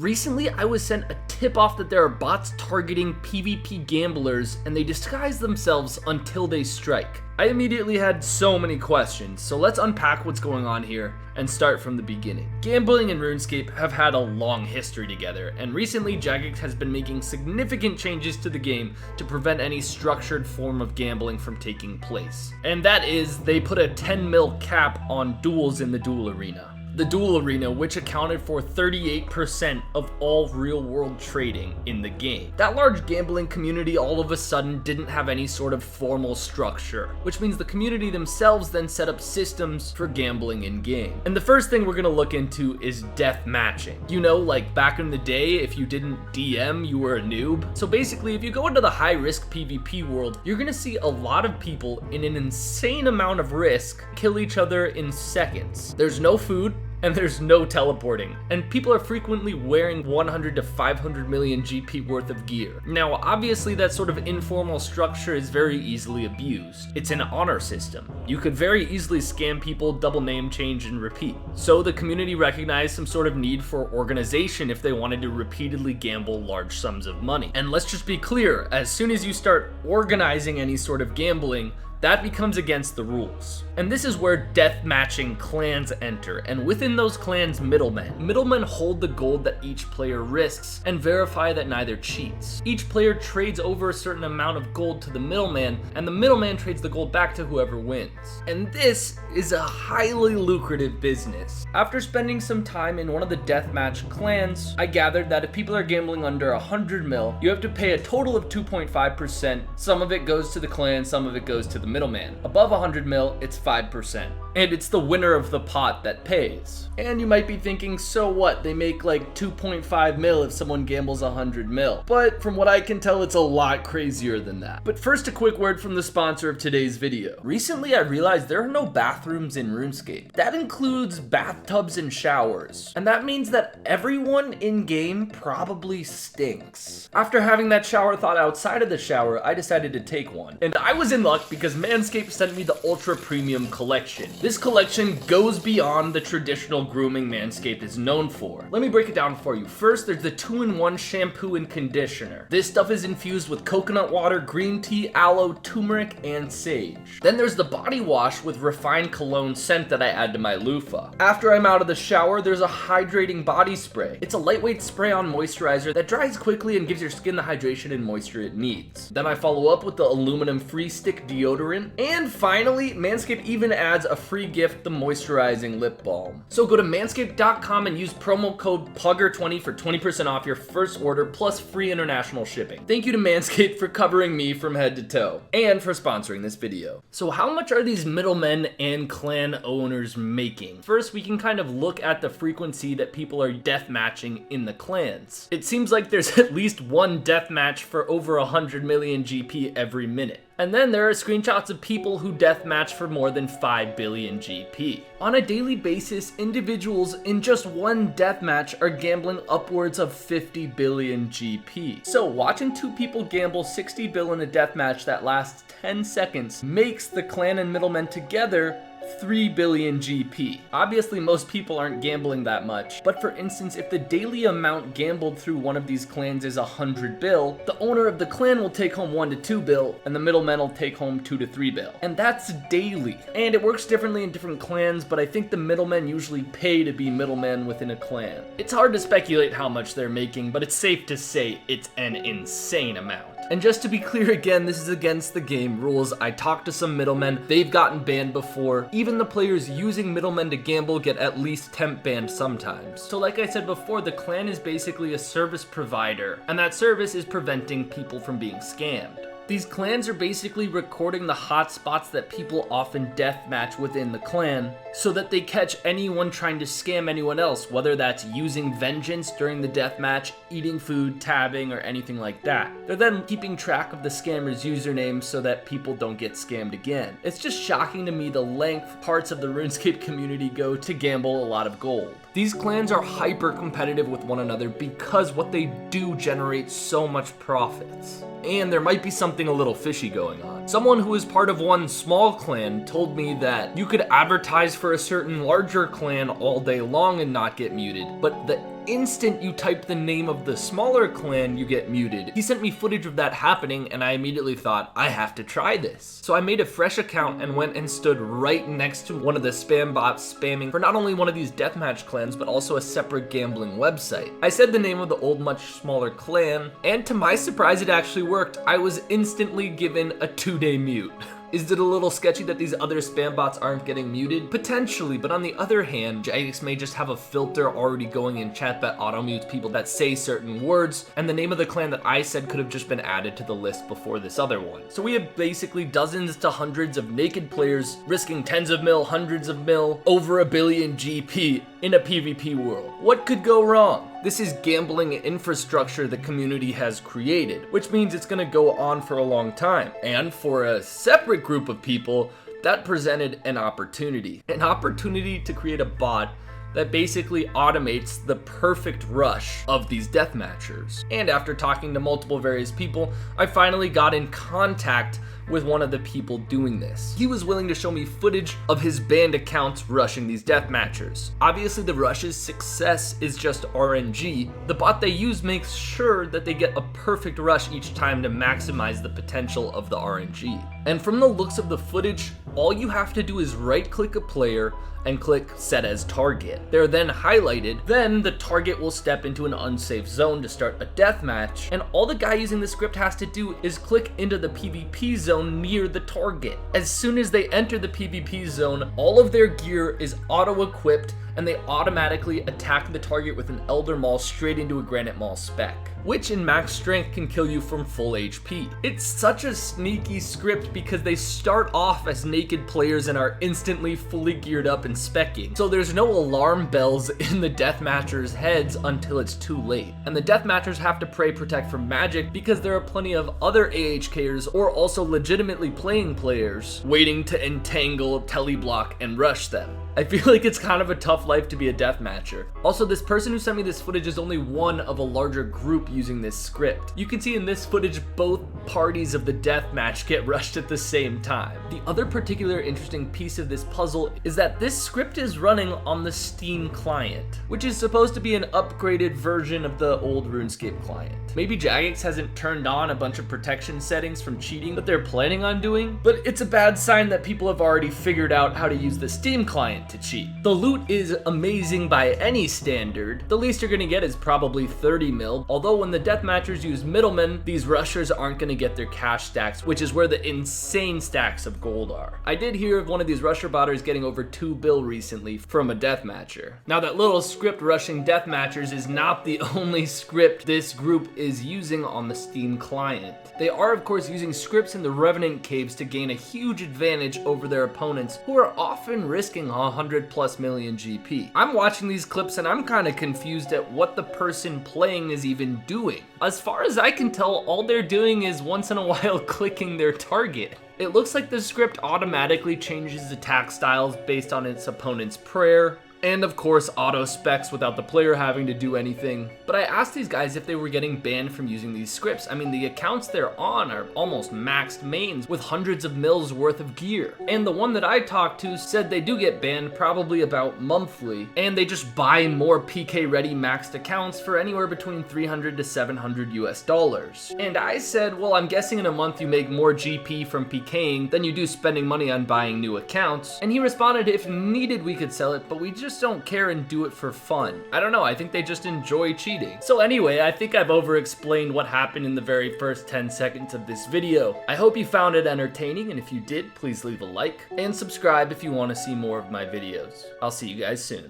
Recently, I was sent a tip-off that there are bots targeting PvP gamblers, and they disguise themselves until they strike. I immediately had so many questions, so let's unpack what's going on here and start from the beginning. Gambling and Runescape have had a long history together, and recently Jagex has been making significant changes to the game to prevent any structured form of gambling from taking place. And that is, they put a 10 mil cap on duels in the duel arena. The duel arena, which accounted for 38% of all real-world trading in the game. That large gambling community all of a sudden didn't have any sort of formal structure, which means the community themselves then set up systems for gambling in-game. And the first thing we're gonna look into is death matching. You know, like back in the day, if you didn't DM, you were a noob. So basically, if you go into the high-risk PvP world, you're gonna see a lot of people in an insane amount of risk kill each other in seconds. There's no food, and there's no teleporting, and people are frequently wearing 100 to 500 million GP worth of gear. Now, obviously that sort of informal structure is very easily abused. It's an honor system. You could very easily scam people, double name change, and repeat. So the community recognized some sort of need for organization if they wanted to repeatedly gamble large sums of money. And let's just be clear, as soon as you start organizing any sort of gambling, that becomes against the rules. And this is where death matching clans enter, and within those clans, middlemen. Middlemen hold the gold that each player risks and verify that neither cheats. Each player trades over a certain amount of gold to the middleman, and the middleman trades the gold back to whoever wins. And this is a highly lucrative business. After spending some time in one of the deathmatch clans, I gathered that if people are gambling under 100 mil, you have to pay a total of 2.5%. Some of it goes to the clan, some of it goes to the middleman. Above 100 mil, it's 5%. And it's the winner of the pot that pays. And you might be thinking, so what? They make like 2.5 mil if someone gambles 100 mil. But from what I can tell, it's a lot crazier than that. But first, a quick word from the sponsor of today's video. Recently, I realized there are no bathrooms in RuneScape. That includes bathtubs and showers. And that means that everyone in-game probably stinks. After having that shower thought outside of the shower, I decided to take one. And I was in luck because Manscaped sent me the Ultra Premium Collection. This collection goes beyond the traditional grooming Manscaped is known for. Let me break it down for you. First, there's the 2-in-1 shampoo and conditioner. This stuff is infused with coconut water, green tea, aloe, turmeric, and sage. Then there's the body wash with refined cologne scent that I add to my loofah. After I'm out of the shower, there's a hydrating body spray. It's a lightweight spray-on moisturizer that dries quickly and gives your skin the hydration and moisture it needs. Then I follow up with the aluminum free stick deodorant. And finally, Manscaped even adds a free gift, the moisturizing lip balm. So go to manscaped.com and use promo code PUGGER20 for 20% off your first order plus free international shipping. Thank you to Manscaped for covering me from head to toe and for sponsoring this video. So how much are these middlemen and clan owners making? First, we can kind of look at the frequency that people are death matching in the clans. It seems like there's at least one death match for over 100 million GP every minute. And then there are screenshots of people who deathmatch for more than 5 billion GP. On a daily basis, individuals in just one deathmatch are gambling upwards of 50 billion GP. So watching two people gamble 60 bill in a deathmatch that lasts 10 seconds makes the clan and middlemen together 3 billion GP. Obviously, most people aren't gambling that much, but for instance, if the daily amount gambled through one of these clans is 100 bill, the owner of the clan will take home 1 to 2 bill, and the middleman will take home 2 to 3 bill. And that's daily. And it works differently in different clans, but I think the middlemen usually pay to be middlemen within a clan. It's hard to speculate how much they're making, but it's safe to say it's an insane amount. And just to be clear again, this is against the game rules. I talked to some middlemen, they've gotten banned before. Even the players using middlemen to gamble get at least temp banned sometimes. So like I said before, the clan is basically a service provider, and that service is preventing people from being scammed. These clans are basically recording the hot spots that people often deathmatch within the clan so that they catch anyone trying to scam anyone else, whether that's using vengeance during the deathmatch, eating food, tabbing, or anything like that. They're then keeping track of the scammer's username so that people don't get scammed again. It's just shocking to me the length parts of the RuneScape community go to gamble a lot of gold. These clans are hyper competitive with one another because what they do generates so much profits. And there might be something a little fishy going on. Someone who is part of one small clan told me that you could advertise for a certain larger clan all day long and not get muted, but the instant you type the name of the smaller clan, you get muted. He sent me footage of that happening, and I immediately thought, I have to try this. So I made a fresh account and went and stood right next to one of the spam bots spamming for not only one of these deathmatch clans, but also a separate gambling website. I said the name of the old, much smaller clan, and to my surprise, it actually worked. I was instantly given a 2-day mute. Is it a little sketchy that these other spam bots aren't getting muted? Potentially, but on the other hand, Jagex may just have a filter already going in chat that auto-mutes people that say certain words, and the name of the clan that I said could have just been added to the list before this other one. So we have basically dozens to hundreds of naked players risking tens of mil, hundreds of mil, over a billion GP in a PvP world. What could go wrong? This is gambling infrastructure the community has created, which means it's gonna go on for a long time. And for a separate group of people, that presented an opportunity. An opportunity to create a bot that basically automates the perfect rush of these deathmatchers. And after talking to multiple various people, I finally got in contact with one of the people doing this. He was willing to show me footage of his banned accounts rushing these deathmatchers. Obviously the rush's success is just RNG. The bot they use makes sure that they get a perfect rush each time to maximize the potential of the RNG. And from the looks of the footage, all you have to do is right click a player and click set as target. They're then highlighted, then the target will step into an unsafe zone to start a deathmatch, and all the guy using the script has to do is click into the PvP zone near the target. As soon as they enter the PvP zone, all of their gear is auto-equipped and they automatically attack the target with an Elder Maul straight into a Granite Maul spec, which in max strength can kill you from full HP. It's such a sneaky script because they start off as naked players and are instantly fully geared up and specking. So there's no alarm bells in the deathmatchers' heads until it's too late. And the deathmatchers have to pray protect from magic because there are plenty of other AHKers or also legitimately playing players waiting to entangle, teleblock, and rush them. I feel like it's kind of a tough life to be a deathmatcher. Also, this person who sent me this footage is only one of a larger group using this script. You can see in this footage both parties of the deathmatch get rushed at the same time. The other particular interesting piece of this puzzle is that this script is running on the Steam client, which is supposed to be an upgraded version of the old Runescape client. Maybe Jagex hasn't turned on a bunch of protection settings from cheating that they're planning on doing, but it's a bad sign that people have already figured out how to use the Steam client to cheat. The loot is amazing by any standard. The least you're gonna get is probably 30 mil, although when the deathmatchers use middlemen, these rushers aren't gonna get their cash stacks, which is where the insane stacks of gold are. I did hear of one of these rusher botters getting over 2 bill recently from a deathmatcher. Now that little script rushing deathmatchers is not the only script this group is using on the Steam client. They are of course using scripts in the Revenant caves to gain a huge advantage over their opponents, who are often risking 100+ million GP. I'm watching these clips and I'm kind of confused at what the person playing is even doing. As far as I can tell, all they're doing is once in a while clicking their target. It looks like the script automatically changes attack styles based on its opponent's prayer, and of course auto specs without the player having to do anything. But I asked these guys if they were getting banned from using these scripts. I mean, the accounts they're on are almost maxed mains with hundreds of mils worth of gear. And the one that I talked to said they do get banned probably about monthly, and they just buy more PK ready maxed accounts for anywhere between $300 to $700 US. And I said, well, I'm guessing in a month you make more GP from PKing than you do spending money on buying new accounts. And he responded, if needed we could sell it, but we just don't care and do it for fun. I don't know, I think they just enjoy cheating. So anyway, I think I've over-explained what happened in the very first 10 seconds of this video. I hope you found it entertaining, and if you did, please leave a like and subscribe if you want to see more of my videos. I'll see you guys soon.